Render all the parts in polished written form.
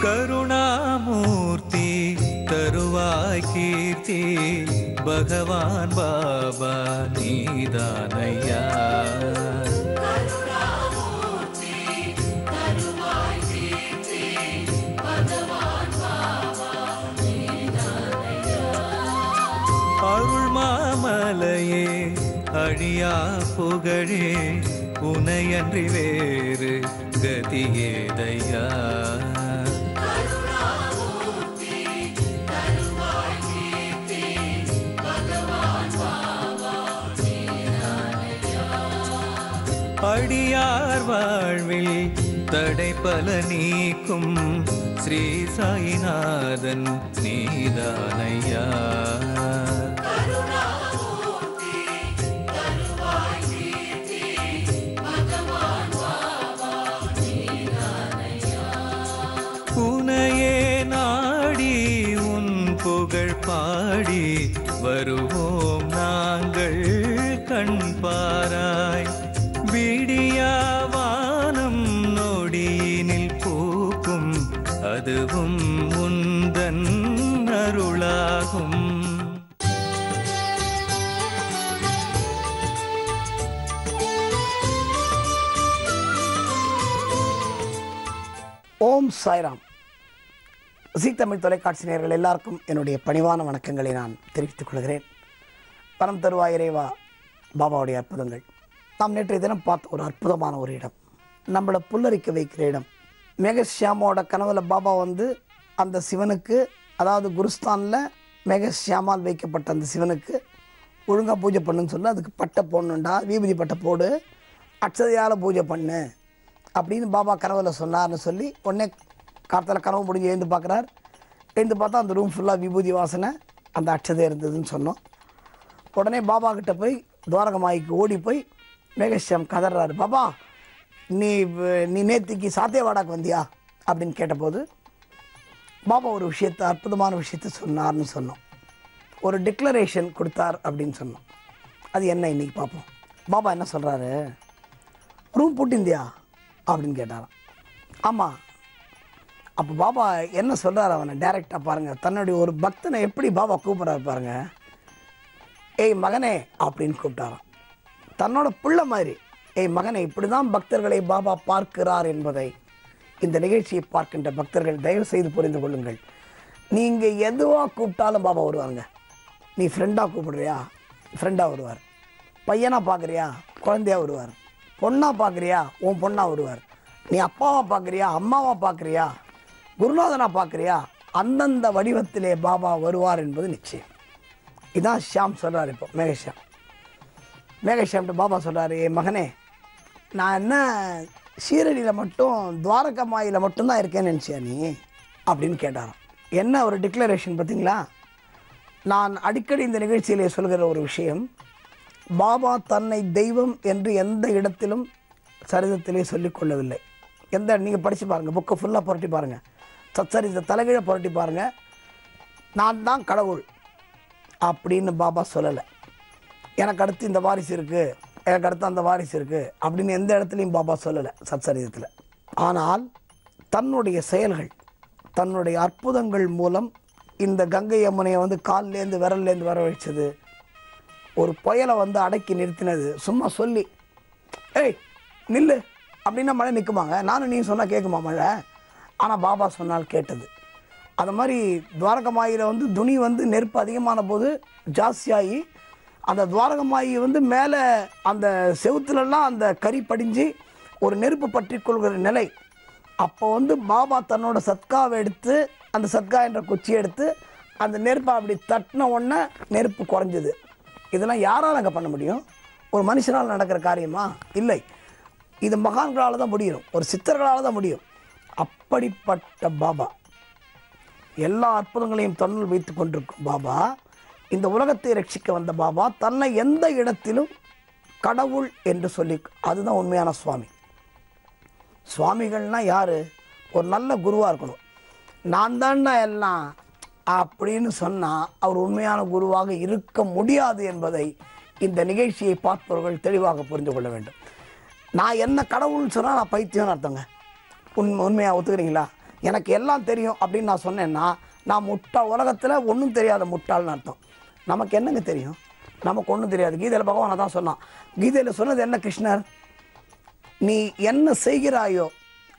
கருணாமூர்த்தி தருவாய் கீர்த்தி பகவான் பாபா நீதானையா. அருள் மாமலையே அழியா புகழே உனையன்றி வேறு கதியேதையா. அடியார் வாழ்வில் தடை பல நீக்கும் ஸ்ரீ சாயிநாதன் நீதானையா. உனையே நாடி உன் புகழ் பாடி வருவோம் நாங்கள் கண் பாராய். விடியாவானம் நொடியினில் பூக்கும் அதுவும் உந்தன் அருளாகும். ஓம் சாய்ராம். ஜீ தமிழ் தொலைக்காட்சி நேயர்கள் எல்லாருக்கும் என்னுடைய பணிவான வணக்கங்களை நான் தெரிவித்துக் கொள்கிறேன். பரம் தருவாய் இறைவா பாபாவுடைய அற்புதங்கள். நாம் நேற்றைய தினம் பார்த்த ஒரு அற்புதமான ஒரு இடம், நம்மளை புல்லரிக்க வைக்கிற இடம். மேகஷ்யாமோட கனவுல பாபா வந்து அந்த சிவனுக்கு, அதாவது குருஸ்தானில் மேகஷ்யாமால் வைக்கப்பட்ட அந்த சிவனுக்கு ஒழுங்காக பூஜை பண்ணுன்னு சொல்லி அதுக்கு பட்டை போடணுண்டா, விபூதி பட்டை போடு, அட்சதையால் பூஜை பண்ணு அப்படின்னு பாபா கனவுல சொன்னார்னு சொல்லி உடனே காலத்தில் கனவு முடிஞ்சு எழுந்து பார்க்குறார். எழுந்து பார்த்தா அந்த ரூம் ஃபுல்லாக விபூதி வாசனை, அந்த அட்சதை இருந்ததுன்னு சொன்னோம். உடனே பாபா கிட்ட போய் துவாரகமாய்க்கு ஓடி போய் மேகஷ்யாம் கதறாரு, பாபா நீ நேத்திக்கு சாத்தியவாடாக்கு வந்தியா அப்படின்னு கேட்டபோது பாபா ஒரு விஷயத்தை, அற்புதமான விஷயத்த சொன்னார்னு சொன்னோம். ஒரு டிக்ளரேஷன் கொடுத்தார் அப்படின்னு சொன்னோம். அது என்ன இன்னைக்கு பார்ப்போம். பாபா என்ன சொல்கிறாரு, ரூம் பூட்டிந்தியா அப்படின்னு கேட்டாராம். ஆமாம். அப்போ பாபா என்ன சொல்கிறார், அவனை டைரெக்டாக பாருங்கள், தன்னுடைய ஒரு பக்தனை எப்படி பாபா கூப்பிட்றாரு பாருங்கள். ஏய் மகனே அப்படின்னு கூப்பிட்டாராம், தன்னோட பிள்ளை மாதிரி. ஏய் மகனே, இப்படி தான் பக்தர்களை பாபா பார்க்கிறார் என்பதை இந்த நிகழ்ச்சியை பார்க்கின்ற பக்தர்கள் தயவு செய்து புரிந்து கொள்ளுங்கள். நீங்கள் எதுவாக கூப்பிட்டாலும் பாபா வருவாருங்க. நீ ஃப்ரெண்டாக கூப்பிடுறியா, ஃப்ரெண்டாக வருவார். பையனாக பார்க்குறியா, குழந்தையாக வருவார். பொண்ணாக பார்க்குறியா, உன் பொண்ணாக வருவார். நீ அப்பாவாக பார்க்குறியா, அம்மாவாக பார்க்குறியா, குருநாதனாக பார்க்குறியா, அந்தந்த வடிவத்திலே பாபா வருவார் என்பது நிச்சயம். இதான் ஷியாம் சொல்கிறார். இப்போ மேகஷ்யாம்கிட்ட பாபா சொல்கிறாரு, ஏ மகனே, நான் என்ன சீரடியில் மட்டும் துவாரகமாயில் மட்டும்தான் இருக்கேன்னு நினச்சியா நீ அப்படின்னு கேட்டாராம். என்ன ஒரு டிக்ளரேஷன் பார்த்தீங்களா. நான் அடிக்கடி இந்த நிகழ்ச்சியிலே சொல்கிற ஒரு விஷயம், பாபா தன்னை தெய்வம் என்று எந்த இடத்திலும் சரிதத்திலே சொல்லிக்கொள்ளவில்லை. நீங்கள் படித்து பாருங்கள், புக்கை ஃபுல்லாக புரட்டி பாருங்கள், சச்சரித்த தலைகீழ புரட்டி பாருங்கள். நான் தான் கடவுள் அப்படின்னு பாபா சொல்லலை. எனக்கு அடுத்து இந்த வாரிசு இருக்குது, எனக்கு அடுத்து அந்த வாரிசு இருக்குது அப்படின்னு எந்த இடத்துலையும் பாபா சொல்லலை சச்சரிதத்தில். ஆனால் தன்னுடைய செயல்கள், தன்னுடைய அற்புதங்கள் மூலம் இந்த கங்கை யமுனையை வந்து கால்லேருந்து விரல்லேருந்து வர வச்சது, ஒரு புயலை வந்து அடக்கி நிறுத்தினது, சும்மா சொல்லி ஏய் நில்லு அப்படின்னா மழை நிற்குமாங்க? நானும் நீ சொன்னால் கேட்குமா மழை? ஆனால் பாபா சொன்னால் கேட்டது. அது மாதிரி துவாரகமாயில வந்து துணி வந்து நெருப்பு அதிகமான போது ஜாஸ்தியாகி அந்த துவாரகமாயி வந்து மேலே அந்த செவுத்துலலாம் அந்த கறி படிஞ்சு ஒரு நெருப்பு பற்றி கொள்கிற நிலை. அப்போ வந்து பாபா தன்னோட சத்காவை எடுத்து, அந்த சத்கா என்ற குச்சியை எடுத்து அந்த நெருப்பை அப்படி தட்டின உடனே நெருப்பு குறைஞ்சிது. இதெல்லாம் யாரால் அங்கே பண்ண முடியும்? ஒரு மனுஷனால் நடக்கிற காரியமா? இல்லை. இது மகான்களால் தான் முடியும், ஒரு சித்தர்களால் தான் முடியும். அப்படிப்பட்ட பாபா, எல்லா அற்புதங்களையும் தன்னுள் வைத்து கொண்டிருக்கும் பாபா, இந்த உலகத்தை ரட்சிக்க வந்த பாபா, தன்னை எந்த இடத்திலும் கடவுள் என்று சொல்லி, அதுதான் உண்மையான சுவாமி. சுவாமிகள்னால் யார்? ஒரு நல்ல குருவாக இருக்கணும். நான் தான்டா எல்லாம் அப்படின்னு சொன்னால் அவர் உண்மையான குருவாக இருக்க முடியாது என்பதை இந்த நிகழ்ச்சியை பார்ப்பவர்கள் தெளிவாக புரிந்து கொள்ள வேண்டும். நான் என்ன கடவுள்னு சொன்னால் நான் பைத்தியம்னு அர்த்தங்க. உண்மையாக ஒத்துக்கிறீங்களா? எனக்கு எல்லாம் தெரியும் அப்படின்னு நான் சொன்னேன்னா நான் உலகத்தில் ஒன்றும் தெரியாத முட்டாள்னு அர்த்தம். நமக்கு என்னங்க தெரியும்? நமக்கு ஒன்றும் தெரியாது. கீதையில் பகவானை தான் சொன்னான். கீதையில் சொன்னது என்ன கிருஷ்ணர்? நீ என்ன செய்கிறாயோ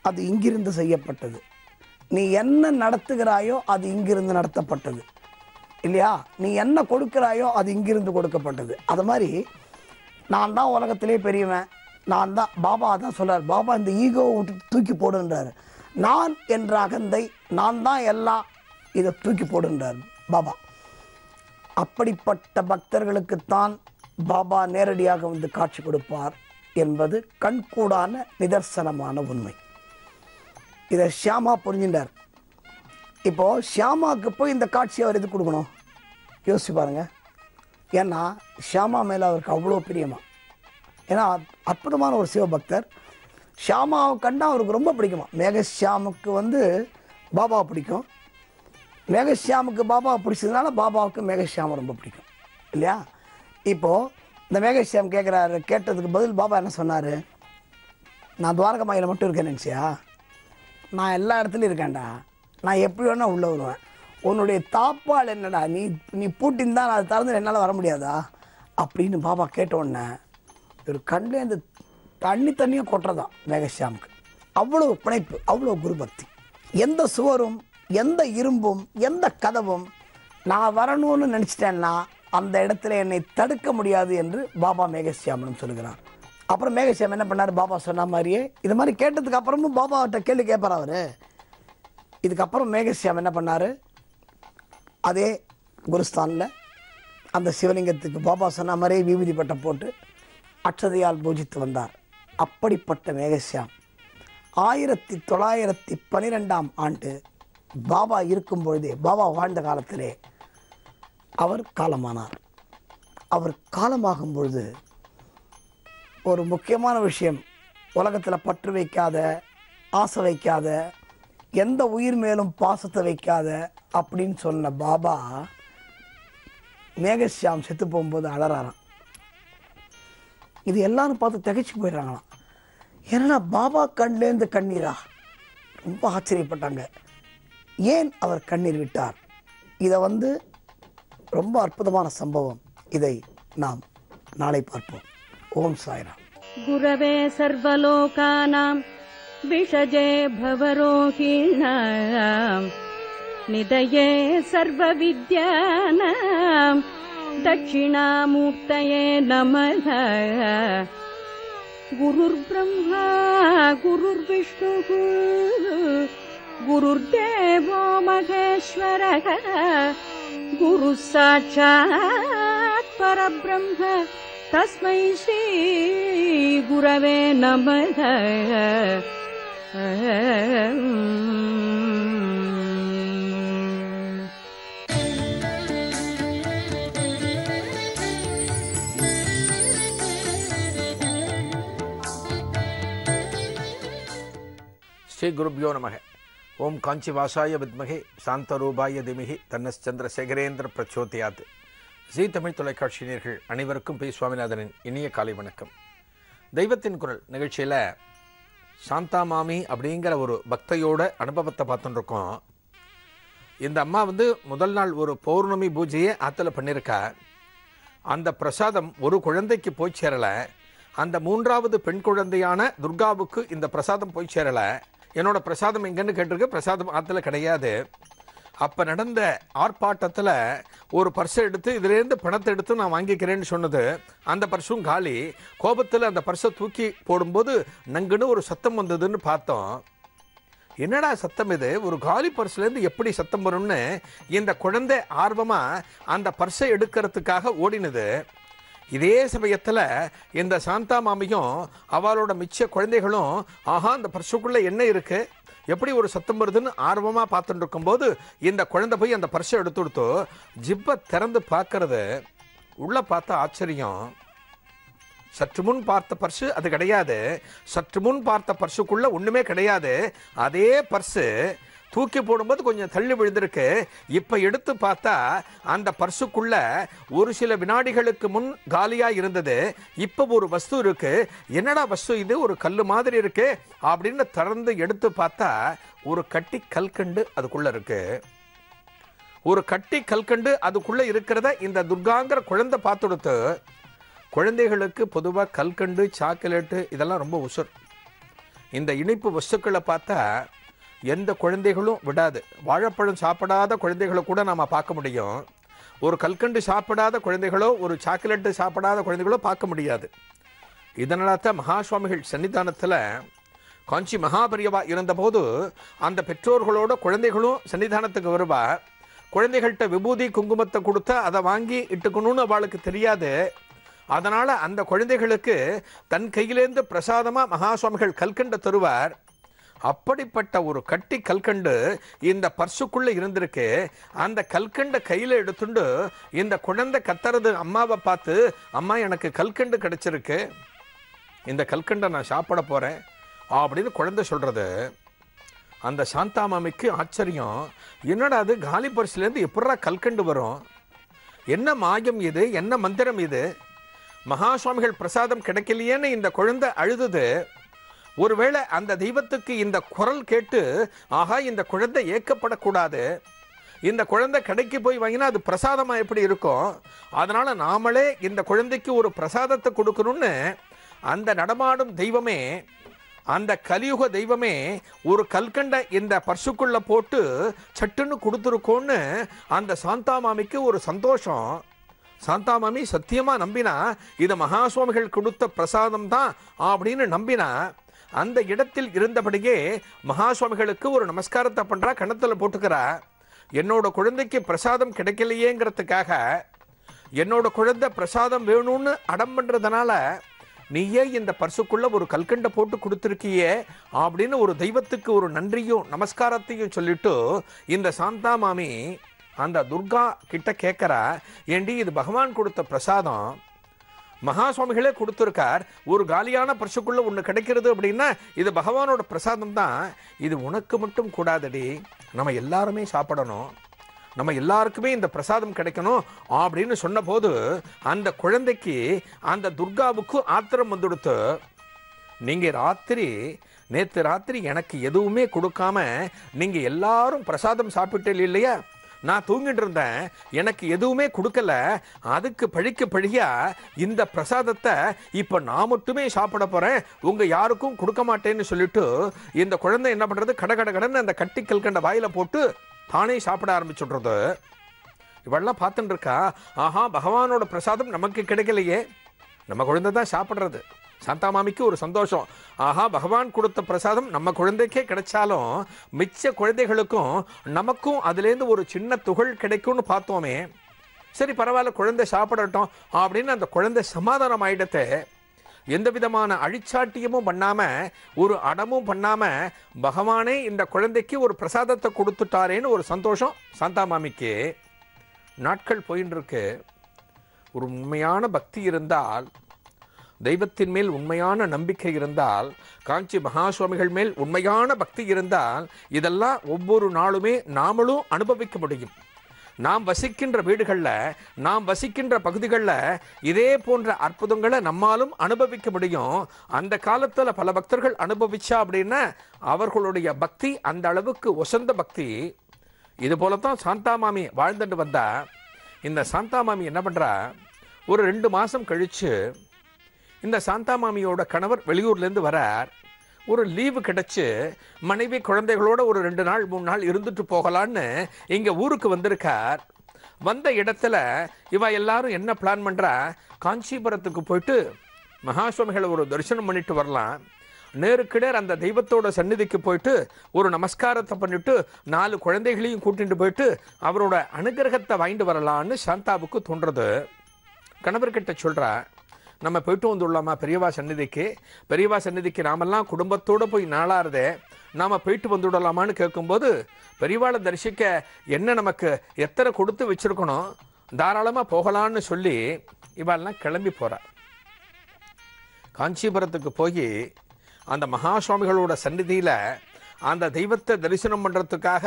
அது இங்கிருந்து செய்யப்பட்டது, நீ என்ன நடத்துகிறாயோ அது இங்கிருந்து நடத்தப்பட்டது, இல்லையா? நீ என்ன கொடுக்கிறாயோ அது இங்கிருந்து கொடுக்கப்பட்டது. அது மாதிரி நான் தான் உலகத்திலே பெரியவன், நான் தான். பாபா தான் சொல்கிறார். பாபா இந்த ஈகோவை விட்டு தூக்கி போடுன்றார். நான் என்ற அகந்தை, நான் தான் எல்லாம், இதை தூக்கி போடுன்றார் பாபா. அப்படிப்பட்ட பக்தர்களுக்குத்தான் பாபா நேரடியாக வந்து காட்சி கொடுப்பார் என்பது கண்கூடான நிதர்சனமான உண்மை. இதை ஷியாமா புரிஞ்சின்றார். இப்போது ஷியாமாவுக்கு போய் இந்த காட்சியை அவர் எது கொடுக்கணும் யோசிச்சு பாருங்க. ஏன்னா ஷியாமா மேலே அவருக்கு அவ்வளோ பிரியமா. ஏன்னா அற்புதமான ஒரு சிவபக்தர். ஷியாமாவை கண்டா அவருக்கு ரொம்ப பிடிக்குமா. மேகஷியாமுக்கு வந்து பாபாவை பிடிக்கும், மேகஷியாமுக்கு பாபாவை பிடிச்சதுனால பாபாவுக்கு மேகஷியாமை ரொம்ப பிடிக்கும், இல்லையா? இப்போது இந்த மேகஷியாம் கேட்குறாரு. கேட்டதுக்கு பதில் பாபா என்ன சொன்னார்? நான் துவாரகமாயில் மட்டும் இருக்கேன்னு நினச்சியா? நான் எல்லா இடத்துலையும் இருக்கேன்டா, நான் எப்படி வேணால் உள்ளே வருவேன். உன்னுடைய தாப்பால் என்னடா, நீ பூட்டின்னு தான் அதை திறந்து என்னால் வர முடியாதா அப்படின்னு பாபா கேட்டோடனே ஒரு கண்லேருந்து தண்ணியாக கொட்டுறதான் மேகஷியாமுக்கு. அவ்வளோ பிணைப்பு, அவ்வளோ குரு பக்தி. எந்த சுவரும், எந்த இரும்பும், எந்த கதவும் நான் வரணும்னு நினச்சிட்டேன்னா அந்த இடத்துல என்னை தடுக்க முடியாது என்று பாபா மேகஷியாமனும் சொல்கிறார். அப்புறம் மேகஷியாம் என்ன பண்ணார்? பாபா சொன்ன மாதிரியே இது மாதிரி கேட்டதுக்கு அப்புறமும் பாபாட்ட கேள்வி கேட்பார் அவர். இதுக்கப்புறம் மேகஷியாம் என்ன பண்ணார்? அதே குருஸ்தானில் அந்த சிவலிங்கத்துக்கு பாபா சொன்ன மாதிரியே விபூதி பட்டம் போட்டு அட்சதையால் பூஜித்து வந்தார். அப்படிப்பட்ட மேகஷியாம் 1912ஆம் ஆண்டு பாபா இருக்கும் பொழுதே, பாபா வாழ்ந்த காலத்திலே அவர் காலமானார். அவர் காலமாகும் பொழுது ஒரு முக்கியமான விஷயம், உலகத்தில் பற்று வைக்காத, ஆசை வைக்காத, எந்த உயிர் மேலும் பாசத்தை வைக்காத அப்படின்னு சொன்ன பாபா மேகஷியாம் செத்து போகும்போது அலறாராம். இது எல்லாரும் பார்த்து திகைச்சு போயிடுறாங்களாம். ஏன்னா பாபா கண்லேருந்து கண்ணீரா? ரொம்ப ஆச்சரியப்பட்டாங்க. ஏன் அவர் கண்ணீர் விட்டார்? இதை வந்து ரொம்ப அற்புதமான சம்பவம். இதை நாம் நாளை பார்ப்போம். ஓம் சாய்ராம். குரவே சர்வலோகானாம் விஷஜே பவரோஹிணாம் நிதயே சர்வ வித்யானாம் தட்சிணாமூர்த்தயே நமः. குருர் பிரம்மா குருர் விஷ்ணுः குருர்தேவோ மகேஸ்வரः குரு சாட்சாத் பரபிரம்ம தஸ்மை ஸ்ரீ குரவே நமः. ஸ்ரீ குருப்யோ நமக. ஓம் காஞ்சிவாசாய வித்மகே சாந்தரூபாய திமிகி தன்னச்சந்திரசேகரேந்திர பிரச்சோதியாத். ஜீ தமிழ் தொலைக்காட்சி நேயர்கள் அனைவருக்கும் பி சுவாமிநாதனின் இனிய காலை வணக்கம். தெய்வத்தின் குரல் நிகழ்ச்சியில் சாந்தா மாமி அப்படிங்கிற ஒரு பக்தையோட அனுபவத்தை பார்த்துட்டு இருக்கோம். இந்த அம்மா வந்து முதல் நாள் ஒரு பௌர்ணமி பூஜையை ஆற்றுல பண்ணியிருக்கா. அந்த பிரசாதம் ஒரு குழந்தைக்கு போய் சேரலை. அந்த மூன்றாவது பெண் குழந்தையான துர்காவுக்கு இந்த பிரசாதம் போய் சேரலை. என்னோட பிரசாதம் எங்கன்னு கேட்டிருக்கு. பிரசாதம் ஆற்றுல கிடையாது. அப்போ நடந்த ஆர்ப்பாட்டத்தில் ஒரு பர்ஸை எடுத்து இதிலேருந்து பணத்தை எடுத்து நான் வாங்கிக்கிறேன்னு சொன்னது. அந்த பர்ஸும் காலி. கோபத்தில் அந்த பர்ஸை தூக்கி போடும்போது நங்குன்னு ஒரு சத்தம் வந்ததுன்னு பார்த்தோம். என்னடா சத்தம் இது? ஒரு காலி பர்ஸ்லேருந்து எப்படி சத்தம் வரும்னு இந்த குழந்தை ஆர்வமாக அந்த பர்ஸை எடுக்கிறதுக்காக ஓடினது. இதே சமயத்தில் இந்த சாந்தா மாமியும் அவளோட மிச்ச குழந்தைகளும் ஆஹா அந்த பர்ஸுக்குள்ளே என்ன இருக்குது, எப்படி ஒரு சத்தம் வருதுன்னு ஆர்வமாக பார்த்துட்டு இருக்கும்போது இந்த குழந்தை போய் அந்த பர்ஸை எடுத்து கொடுத்தோ. ஜிப்பை திறந்து பார்க்கறது, உள்ளே பார்த்தா ஆச்சரியம். சற்று முன் பார்த்த பர்ஸு அது கிடையாது. சற்று முன் பார்த்த பர்ஸுக்குள்ளே ஒன்றுமே கிடையாது. அதே பர்ஸு தூக்கி போடும்போது கொஞ்சம் தள்ளி விழுந்திருக்கு. இப்போ எடுத்து பார்த்தா அந்த பர்சுக்குள்ள ஒரு சில வினாடிகளுக்கு முன் காலியா இருந்தது. இப்போ ஒரு வஸ்து இருக்கு. என்னடா வஸ்து இது, ஒரு கல் மாதிரி இருக்கு அப்படின்னு திறந்து எடுத்து பார்த்தா ஒரு கட்டி கல்கண்டு அதுக்குள்ள இருக்கு. ஒரு கட்டி கல்கண்டு அதுக்குள்ள இருக்கிறத இந்த துர்காங்கிற குழந்தை பார்த்துடுத்து. குழந்தைகளுக்கு பொதுவாக கல்கண்டு, சாக்லேட்டு இதெல்லாம் ரொம்ப உசுர். இந்த இனிப்பு வஸ்துக்களை பார்த்தா எந்த குழந்தைகளும் விடாது. வாழைப்பழம் சாப்பிடாத குழந்தைகளை கூட நாம் பார்க்க முடியும். ஒரு கல்கண்டு சாப்பிடாத குழந்தைகளோ ஒரு சாக்லேட்டு சாப்பிடாத குழந்தைகளோ பார்க்க முடியாது. இதனால தான் மகா சுவாமிகள் சன்னிதானத்தில் காஞ்சி மகாபெரியவா இருந்தபோது அந்த பெற்றோர்களோட குழந்தைகளும் சன்னிதானத்துக்கு வருவா. குழந்தைகள்கிட்ட விபூதி குங்குமத்தை கொடுத்தா அதை வாங்கி இட்டுக்கணும்னு அவளுக்கு தெரியாது. அதனால் அந்த குழந்தைகளுக்கு தன் கையிலேருந்து பிரசாதமாக மகா சுவாமிகள் கல்கண்டை தருவார். அப்படிப்பட்ட ஒரு கட்டி கல்கண்டு இந்த பர்சுக்குள்ளே இருந்திருக்கு. அந்த கல்கண்டை கையில் எடுத்துண்டு இந்த குழந்தை கத்துறது அம்மாவை பார்த்து, அம்மா எனக்கு கல்கண்டு கிடைச்சிருக்கு, இந்த கல்கண்டை நான் சாப்பிட போகிறேன் அப்படின்னு குழந்தை சொல்கிறது. அந்த சாந்தா மாமிக்கு ஆச்சரியம். என்னடா அது, காலி பர்சுலேருந்து எப்படா கல்கண்டு வரும், என்ன மாயம் இது, என்ன மந்திரம் இது, மகா சுவாமிகள் பிரசாதம் கிடைக்கலையேன்னு இந்த குழந்தை அழுதுது. ஒருவேளை அந்த தெய்வத்துக்கு இந்த குரல் கேட்டு, ஆகா இந்த குழந்தை ஏக்கப்படக்கூடாது, இந்த குழந்தை கடைக்கு போய் வாங்கினா அது பிரசாதமாக எப்படி இருக்கும், அதனால் நாமளே இந்த குழந்தைக்கு ஒரு பிரசாதத்தை கொடுக்கணும்னு அந்த நடமாடும் தெய்வமே, அந்த கலியுக தெய்வமே ஒரு கல்கண்டை இந்த பர்சுக்குள்ளே போட்டு சட்டுன்னு கொடுத்துருக்கோன்னு அந்த சாந்தா மாமிக்கு ஒரு சந்தோஷம். சாந்தா மாமி சத்தியமாக நம்பினா இது மகா சுவாமிகள் கொடுத்த பிரசாதம் தான் அப்படின்னு நம்பினா அந்த இடத்தில் இருந்தபடியே மகா சுவாமிகளுக்கு ஒரு நமஸ்காரத்தை பண்ணுறா, கணத்தில் போட்டுக்கிறா. என்னோட குழந்தைக்கு பிரசாதம் கிடைக்கலையேங்கிறதுக்காக, என்னோட குழந்தை பிரசாதம் வேணும்னு அடம் பண்ணுறதுனால நீயே இந்த பர்சுக்குள்ள ஒரு கல்கண்டை போட்டு கொடுத்துருக்கியே அப்படின்னு ஒரு தெய்வத்துக்கு ஒரு நன்றியும் நமஸ்காரத்தையும் சொல்லிட்டு இந்த சாந்தா மாமி அந்த துர்கா கிட்ட கேட்குறா, ஏண்டி இது பகவான் கொடுத்த பிரசாதம், மகா சுவாமிகளே கொடுத்துருக்கார், ஒரு காலியான பர்சுக்குள்ள ஒன்று கிடைக்கிறது அப்படின்னா இது பகவானோட பிரசாதம் தான், இது உனக்கு மட்டும் கூடாதடி, நம்ம எல்லாருமே சாப்பிடணும், நம்ம எல்லாருக்குமே இந்த பிரசாதம் கிடைக்கணும் அப்படின்னு சொன்ன போது அந்த குழந்தைக்கு அந்த துர்காவுக்கு ஆத்திரம் வந்துடுத்து. நீங்கள் நேற்று ராத்திரி எனக்கு எதுவுமே கொடுக்காம நீங்கள் எல்லாரும் பிரசாதம் சாப்பிட்டே இல்லையா, நான் தூங்கிட்டு இருந்தேன், எனக்கு எதுவுமே கொடுக்கல, அதுக்கு பழியா இந்த பிரசாதத்தை இப்போ நான் மட்டுமே சாப்பிட போகிறேன், உங்கள் யாருக்கும் கொடுக்க மாட்டேன்னு சொல்லிட்டு இந்த குழந்தை என்ன பண்ணுறது, கடன்னு அந்த கட்டி கல்கண்ட வாயில் போட்டு தானே சாப்பிட ஆரம்பிச்சுடுறது. இவெல்லாம் பார்த்துட்டு இருக்கா, ஆஹா பகவானோட பிரசாதம் நமக்கு கிடைக்கலையே, நம்ம குழந்தை தான் சாப்பிட்றது. சாந்தா மாமிக்கு ஒரு சந்தோஷம், ஆஹா பகவான் கொடுத்த பிரசாதம் நம்ம குழந்தைக்கே கிடைச்சாலும் மிச்ச குழந்தைகளுக்கும் நமக்கும் அதுலேருந்து ஒரு சின்ன துகள் கிடைக்கும்னு பார்த்தோமே, சரி பரவாயில்ல குழந்தை சாப்பிடட்டும் அப்படின்னு அந்த குழந்தை சமாதானம் ஆயிடத்தை. எந்த விதமான அழிச்சாட்டியமும் பண்ணாமல் ஒரு அடமும் பண்ணாமல் பகவானே இந்த குழந்தைக்கு ஒரு பிரசாதத்தை கொடுத்துட்டாரேன்னு ஒரு சந்தோஷம் சாந்தா மாமிக்கு. நாட்கள் போயின்னு இருக்கு. ஒரு உண்மையான பக்தி இருந்தால், தெய்வத்தின் மேல் உண்மையான நம்பிக்கை இருந்தால், காஞ்சி மகா சுவாமிகள் மேல் உண்மையான பக்தி இருந்தால் இதெல்லாம் ஒவ்வொரு நாளுமே நாமளும் அனுபவிக்க முடியும். நாம் வசிக்கின்ற வீடுகளில், நாம் வசிக்கின்ற பகுதிகளில் இதே போன்ற அற்புதங்களை நம்மாலும் அனுபவிக்க முடியும். அந்த காலத்தில் பல பக்தர்கள் அனுபவிச்சா அப்படின்னா அவர்களுடைய பக்தி அந்த அளவுக்கு உசந்த பக்தி. இது போலத்தான் சாந்தா மாமி வாழ்ந்துட்டு வந்தா. இந்த சாந்தா மாமி என்ன பண்ணுறா, ஒரு 2 மாதம் கழித்து இந்த சாந்தா மாமியோட கணவர் வெளியூர்லேருந்து வரார். ஒரு லீவு கிடச்சி மனைவி குழந்தைகளோட ஒரு 2 நாள் 3 நாள் இருந்துட்டு போகலான்னு இங்கே ஊருக்கு வந்திருக்கார். வந்த இடத்துல இவ எல்லாரும் என்ன பிளான் பண்ணுறா, காஞ்சிபுரத்துக்கு போயிட்டு மகா சுவாமிகளை ஒரு தரிசனம் பண்ணிட்டு வரலாம், நேருக்கு நேர் அந்த தெய்வத்தோட சந்நிதிக்கு போயிட்டு ஒரு நமஸ்காரத்தை பண்ணிட்டு 4 குழந்தைகளையும் கூட்டிட்டு போயிட்டு அவரோட அனுகிரகத்தை வாங்கிட்டு வரலான்னு சாந்தாவுக்கு தோன்றது. கணவர்கிட்ட சொல்கிறா, நம்ம போயிட்டு வந்துடலாமா பெரியவா சந்நிதிக்கு நாமெல்லாம் குடும்பத்தோடு போய் நாளாகிறதே, நாம் போயிட்டு வந்துவிடலாமான்னு கேட்கும்போது, பெரியவாளை தரிசிக்க என்ன நமக்கு எத்தனை கொடுத்து வச்சுருக்கணும், தாராளமாக போகலான்னு சொல்லி இவாளெல்லாம் கிளம்பி போகிறா. காஞ்சிபுரத்துக்கு போய் அந்த மகா சுவாமிகளோட சந்நிதியில் அந்த தெய்வத்தை தரிசனம் பண்ணுறதுக்காக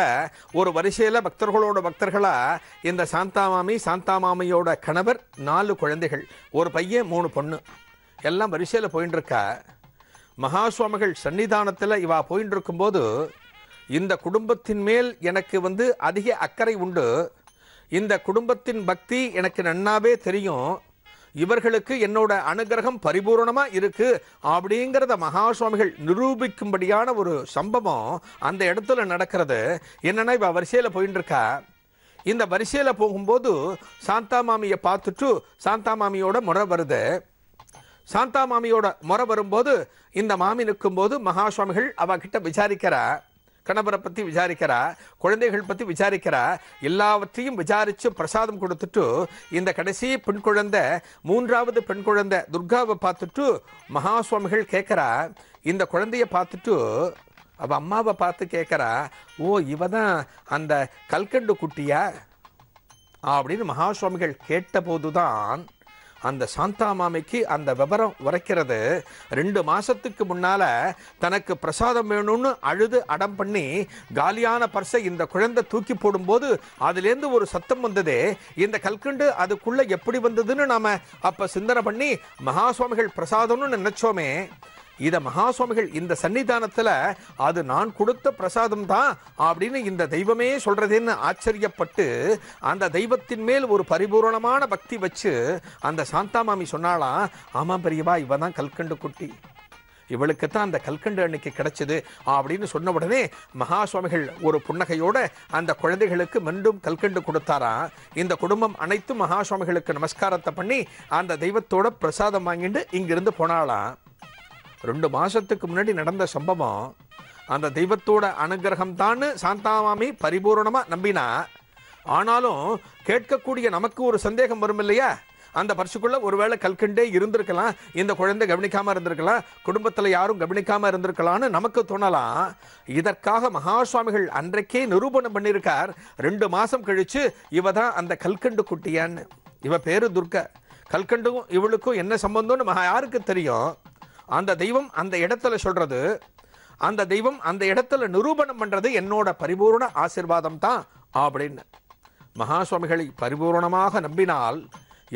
ஒரு வரிசையில் பக்தர்களோட பக்தர்களாக இந்த சாந்தாமாமி, சாந்தாமாமியோட கணவர், 4 குழந்தைகள், ஒரு பையன் 3 பொண்ணு, எல்லாம் வரிசையில் போயின்னு இருக்கா. மகாசுவாமிகள் சன்னிதானத்தில் இவா போயின்னு இருக்கும்போது, இந்த குடும்பத்தின் மேல் எனக்கு அதிக அக்கறை உண்டு, இந்த குடும்பத்தின் பக்தி எனக்கு நன்னாவே தெரியும், இவர்களுக்கு என்னோட அனுகிரகம் பரிபூர்ணமாக இருக்கு அப்படிங்கிறத மகாசுவாமிகள் நிரூபிக்கும்படியான ஒரு சம்பவம் அந்த இடத்துல நடக்கிறது. என்னன்னா, இவ வரிசையில் போயின்னு இருக்கா. இந்த வரிசையில் போகும்போது சாந்தாமாமியை பார்த்துட்டு சாந்தாமாமியோட முறை வருது. சாந்தாமாமியோட முறை வரும்போது இந்த மாமி நிற்கும்போது மகாசுவாமிகள் அவகிட்ட விசாரிக்கிறா, கணவரை பற்றி விசாரிக்கிறா, குழந்தைகள் பற்றி விசாரிக்கிறா. எல்லாவற்றையும் விசாரித்து பிரசாதம் கொடுத்துட்டு இந்த கடைசி பெண் குழந்தை, 3வது பெண் குழந்தை துர்காவை பார்த்துட்டு மகாசுவாமிகள் கேட்குறா. இந்த குழந்தைய பார்த்துட்டு அவள் அம்மாவை பார்த்து கேட்குறா, ஓ இவ தான் அந்த கல்கண்டு குட்டியா அப்படின்னு மகாசுவாமிகள் கேட்டபோது தான் அந்த சாந்தாமாமிக்கு அந்த விவரம் உரைக்கிறது. 2 மாசத்துக்கு முன்னால தனக்கு பிரசாதம் வேணும்னு அழுது அடம் பண்ணி காலியான பர்ஸை இந்த குழந்தை தூக்கி போடும்போது அதுலேருந்து ஒரு சத்தம் வந்ததே, இந்த கல்கண்டு அதுக்குள்ள எப்படி வந்ததுன்னு நாம அப்ப சிந்தனை பண்ணி மகாசுவாமிகள் பிரசாதம்னு நினைச்சோமே, இதை மகாசுவாமிகள் இந்த சன்னிதானத்தில் அது நான் கொடுத்த பிரசாதம் தான் அப்படின்னு இந்த தெய்வமே சொல்றதுன்னு ஆச்சரியப்பட்டு அந்த தெய்வத்தின் மேல் ஒரு பரிபூர்ணமான பக்தி வச்சு அந்த சாந்தாமாமி சொன்னாலாம், ஆமாம் பெரியவா, இவ தான் கல்கண்டு குட்டி, இவளுக்கு தான் அந்த கல்கண்டு அன்னைக்கு கிடைச்சது அப்படின்னு சொன்ன உடனே மகாசுவாமிகள் ஒரு புன்னகையோட அந்த குழந்தைகளுக்கு மீண்டும் கல்கண்டு கொடுத்தாராம். இந்த குடும்பம் அனைத்தும் மகாசுவாமிகளுக்கு நமஸ்காரத்தை பண்ணி அந்த தெய்வத்தோட பிரசாதம் வாங்கிட்டு இங்கிருந்து போனாலாம். 2 மாசத்துக்கு முன்னாடி நடந்த சம்பவம். அந்த தெய்வத்தோட அனுகிரகம் தான் சாந்தாமாமி பரிபூர்ணமாக நம்பினா. ஆனாலும் கேட்கக்கூடிய நமக்கு ஒரு சந்தேகம் வரும் இல்லையா, அந்த பர்சுக்குள்ள ஒருவேளை கல்கண்டே இருந்திருக்கலாம், இந்த குழந்தை கவனிக்காமல் இருந்திருக்கலாம், குடும்பத்தில் யாரும் கவனிக்காமல் இருந்திருக்கலாம்னு நமக்கு தோணலாம். இதற்காக மகாசுவாமிகள் அன்றைக்கே நிரூபணம் பண்ணியிருக்கார். 2 மாதம் கழித்து இவ தான் அந்த கல்கண்டு குட்டியான்னு. இவ பேரு துர்கா. கல்கண்டும் இவளுக்கும் என்ன சம்பந்தம்னு யாருக்கு தெரியும்? அந்த தெய்வம் அந்த இடத்துல சொல்றது, அந்த தெய்வம் அந்த இடத்துல நிரூபணம் பண்றது என்னோட பரிபூர்ண ஆசீர்வாதம் தான் அப்படின்னு. மகாசுவாமிகளை பரிபூர்ணமாக நம்பினால்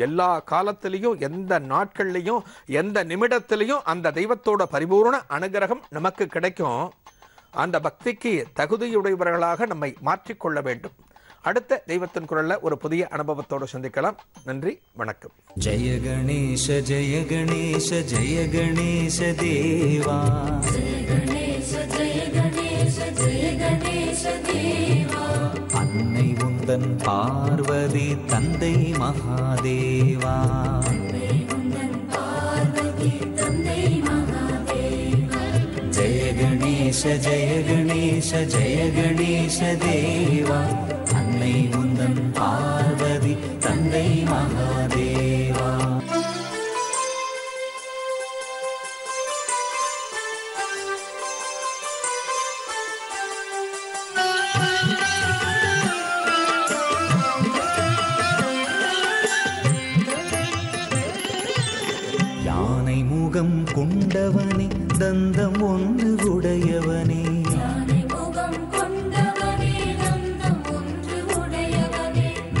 எல்லா காலத்திலையும், எந்த நாட்கள்லையும், எந்த நிமிடத்திலையும் அந்த தெய்வத்தோட பரிபூர்ண அனுகிரகம் நமக்கு கிடைக்கும். அந்த பக்திக்கு தகுதியுடையவர்களாக நம்மை மாற்றிக்கொள்ள வேண்டும். அடுத்த தெய்வத்தின் குரல்ல ஒரு புதிய அனுபவத்தோடு சந்திக்கலாம். நன்றி, வணக்கம். ஜெய கணேச ஜெய கணேச ஜெய கணேச தேவா, ஜெய கணேச ஜெய கணேச ஜெய கணேச தேவா, அன்னை உந்தன் பார்வதி தந்தை மகாதேவா, அன்னை உந்தன் பார்வதி தந்தை மகாதேவா, ஜெய கணேச ஜெய கணேச ஜெய கணேச தேவா, அன்னை உந்தன் பார்வதி தந்தை மகாதேவா. யானை முகம் கொண்டவனே, தந்தம் ஒன்று உடையவனே,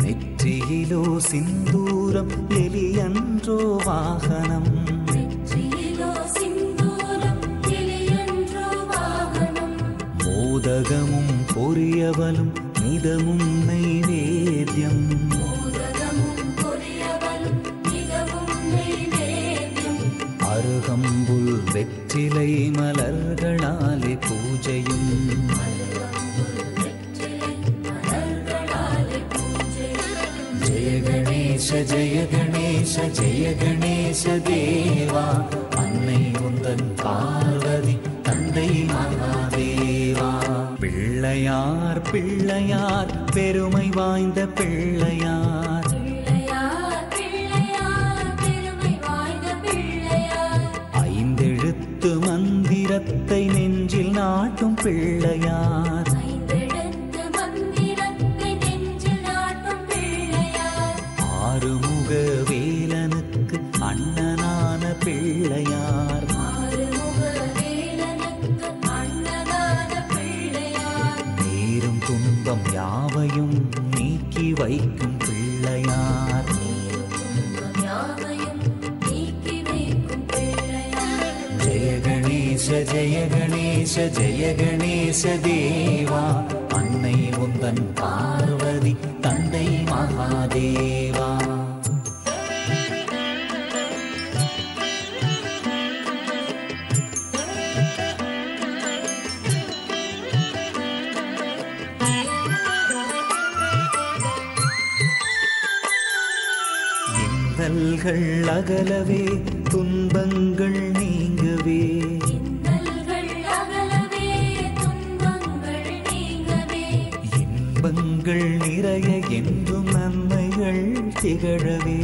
நெற்றியிலோ சிந்தூரம் எலியன்றோ வாகனம், மோதகமும் பொரியவலும் மிதமும் நைவேத்யம், அருகம்புல் வெற்றிலை மலர்களாலே பூஜையும், ஜெய கணேச ஜெய கணேச ஜெய கணேச தேவா, அன்னை உந்தன் பார்வதி தந்தை மகாதேவா. பிள்ளையார் பிள்ளையார் பெருமை வாய்ந்த பிள்ளையார், ஐந்தெழுத்து மந்திரத்தை நெஞ்சில் நாட்டும் பிள்ளையார், ஆறுமுக வேலனுக்கு அண்ணனான பிள்ளையார், துன்பம் யாவையும் நீக்கி வைக்கும் பிள்ளையார். ஜெய கணேச ஜெய கணேச ஜெய கணேச தேவா, அன்னை உந்தன் பார்வதி தந்தை மகாதேவா. இன்னல்கள் அகலவே துன்பங்கள் நீங்கவே, இன்பங்கள் நிறைய என்றும் நன்மைகள் திகழவே,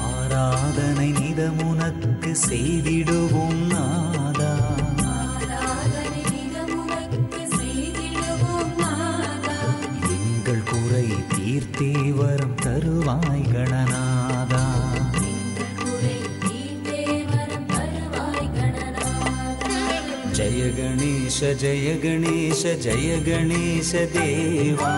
ஆராதனை நிதமுனக்கு செய்திடுவோம் நாதா. எங்கள் குறை தீர்த்தே வரம் தருவாய் கணநாதா. ஜெய கணேச ஜெய கணேச ஜெய கணேச தேவா.